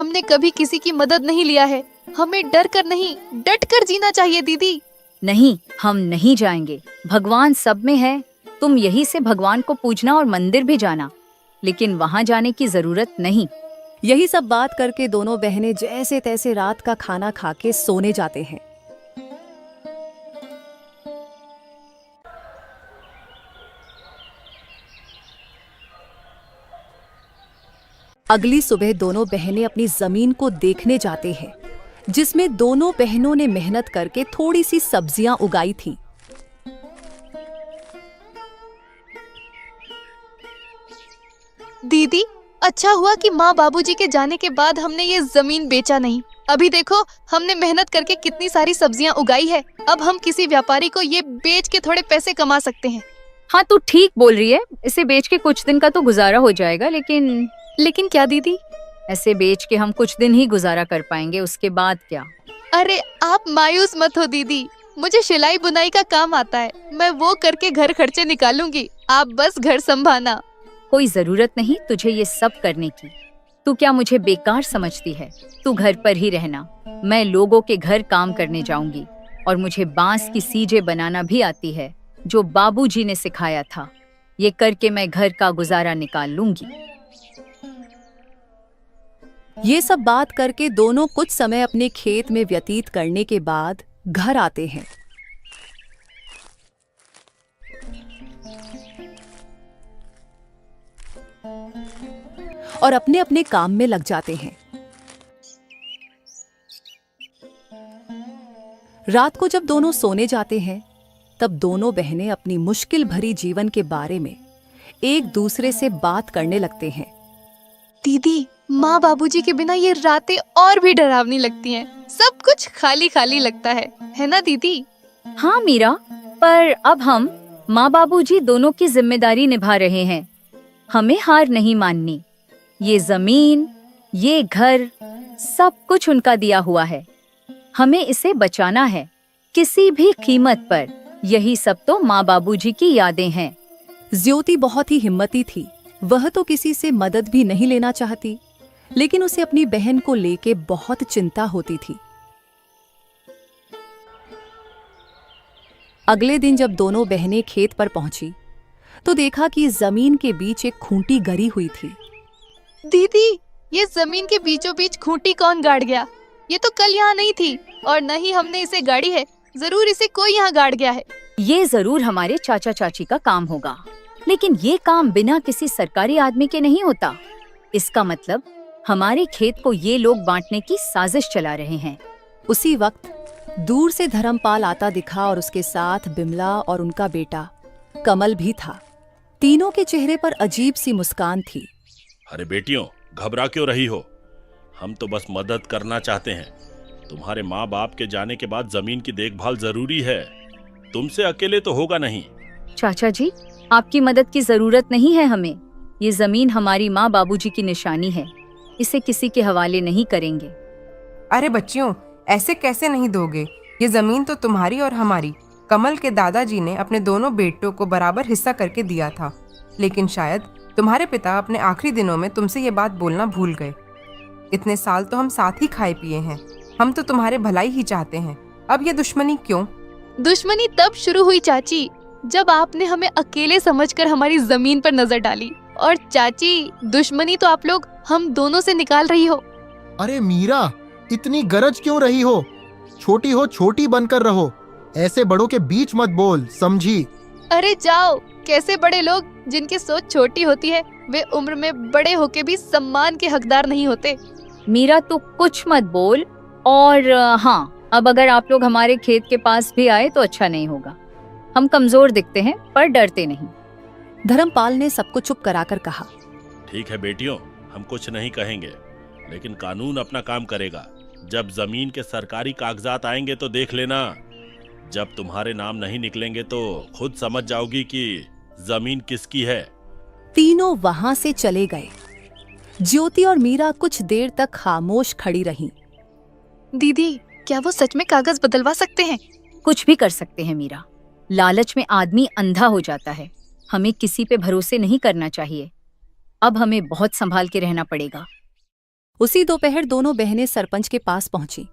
हमने कभी किसी की मदद नहीं लिया है। हमें डर कर नहीं, डट कर जीना चाहिए दीदी। नहीं, हम नहीं जाएंगे। भगवान सब में है। तुम यही से भगवान को पूजना और मंदिर भी जाना, लेकिन वहाँ जाने की जरूरत नहीं। यही सब बात करके दोनों बहनें जैसे तैसे रात का खाना खा के सोने जाते हैं। अगली सुबह दोनों बहनें अपनी जमीन को देखने जाते हैं, जिसमें दोनों बहनों ने मेहनत करके थोड़ी सी सब्जियां उगाई थी। दीदी, अच्छा हुआ कि माँ बाबूजी के जाने के बाद हमने ये जमीन बेचा नहीं। अभी देखो, हमने मेहनत करके कितनी सारी सब्जियां उगाई है। अब हम किसी व्यापारी को ये बेच के थोड़े पैसे कमा सकते हैं। हाँ, तू ठीक बोल रही है। इसे बेच के कुछ दिन का तो गुजारा हो जाएगा, लेकिन क्या दीदी? ऐसे बेच के हम कुछ दिन ही गुजारा कर पाएंगे, उसके बाद क्या? अरे आप मायूस मत हो दीदी, मुझे सिलाई बुनाई का काम आता है। मैं वो करके घर खर्चे निकालूंगी, आप बस घर संभालना। कोई जरूरत नहीं तुझे ये सब करने की। तू क्या मुझे बेकार समझती है? तू घर पर ही रहना। मैं लोगों के घर काम करने जाऊंगी और मुझे बांस की सीजे बनाना भी आती है, जो बाबूजी ने सिखाया था। ये करके मैं घर का गुजारा निकाल लूंगी। ये सब बात करके दोनों कुछ समय अपने खेत में व्यतीत करने के बाद घर आते हैं। और अपने अपने काम में लग जाते हैं। रात को जब दोनों सोने जाते हैं, तब दोनों बहनें अपनी मुश्किल भरी जीवन के बारे में एक दूसरे से बात करने लगते हैं। दीदी, माँ बाबूजी के बिना ये रातें और भी डरावनी लगती हैं। सब कुछ खाली खाली लगता है ना दीदी? हाँ मीरा, पर अब हम माँ बाबूजी दोनों की जिम्मेदारी निभा रहे हैं। हमें हार नहीं माननी। ये जमीन, ये घर, सब कुछ उनका दिया हुआ है। हमें इसे बचाना है किसी भी कीमत पर। यही सब तो माँ बाबूजी की यादें हैं। ज्योति बहुत ही हिम्मती थी। वह तो किसी से मदद भी नहीं लेना चाहती, लेकिन उसे अपनी बहन को लेके बहुत चिंता होती थी। अगले दिन जब दोनों बहनें खेत पर पहुंची, तो देखा कि जमीन के बीच एक खूंटी गड़ी हुई थी। दीदी, ये जमीन के बीचों बीच खूंटी कौन गाड़ गया? ये तो कल यहाँ नहीं थी, और न ही हमने इसे गाड़ी है। जरूर इसे कोई यहाँ गाड़ गया है। ये जरूर हमारे चाचा चाची का काम होगा, लेकिन ये काम बिना किसी सरकारी आदमी के नहीं होता। इसका मतलब हमारे खेत को ये लोग बांटने की साजिश चला रहे हैं। उसी वक्त दूर से धर्मपाल आता दिखा और उसके साथ बिमला और उनका बेटा कमल भी था। तीनों के चेहरे पर अजीब सी मुस्कान थी। अरे बेटियों, घबरा क्यों रही हो? हम तो बस मदद करना चाहते हैं। तुम्हारे माँ बाप के जाने के बाद जमीन की देखभाल जरूरी है। तुमसे अकेले तो होगा नहीं। चाचा जी, आपकी मदद की जरूरत नहीं है हमें। ये जमीन हमारी माँ बाबूजी की निशानी है। इसे किसी के हवाले नहीं करेंगे। अरे बच्चियों, ऐसे कैसे नहीं दोगे? ये जमीन तो तुम्हारी और हमारी। कमल के दादाजी ने अपने दोनों बेटों को बराबर हिस्सा करके दिया था, लेकिन शायद तुम्हारे पिता अपने आखिरी दिनों में तुमसे ये बात बोलना भूल गए। इतने साल तो हम साथ ही खाए पिए हैं। हम तो तुम्हारे भलाई ही चाहते हैं। अब ये दुश्मनी क्यों? दुश्मनी तब शुरू हुई चाची, जब आपने हमें अकेले समझकर हमारी जमीन पर नजर डाली। और चाची, दुश्मनी तो आप लोग हम दोनों से निकाल रही हो। अरे मीरा, इतनी गरज क्यों रही हो? छोटी हो छोटी बनकर रहो। ऐसे बड़ों के बीच मत बोल, समझी? अरे जाओ। कैसे बड़े लोग जिनकी सोच छोटी होती है, वे उम्र में बड़े होके भी सम्मान के हकदार नहीं होते। मीरा, तू कुछ मत बोल। और हाँ, अब अगर आप लोग हमारे खेत के पास भी आए तो अच्छा नहीं होगा। हम कमजोर दिखते हैं पर डरते नहीं। धर्मपाल ने सबको चुप कराकर कहा। ठीक है बेटियों, हम कुछ नहीं कहेंगे, लेकिन कानून अपना काम करेगा। जब जमीन के सरकारी कागजात आएंगे तो देख लेना। जब तुम्हारे नाम नहीं निकलेंगे तो खुद समझ जाओगी कि जमीन किसकी है। तीनों वहां से चले गए। ज्योति और मीरा कुछ देर तक खामोश खड़ी रहीं। दीदी, क्या वो सच में कागज बदलवा सकते हैं? कुछ भी कर सकते हैं मीरा। लालच में आदमी अंधा हो जाता है। हमें किसी पे भरोसे नहीं करना चाहिए। अब हमें बहुत संभाल के रहना पड़ेगा। उसी दोपहर दोनों बहनें सरपंच के पास पहुंची।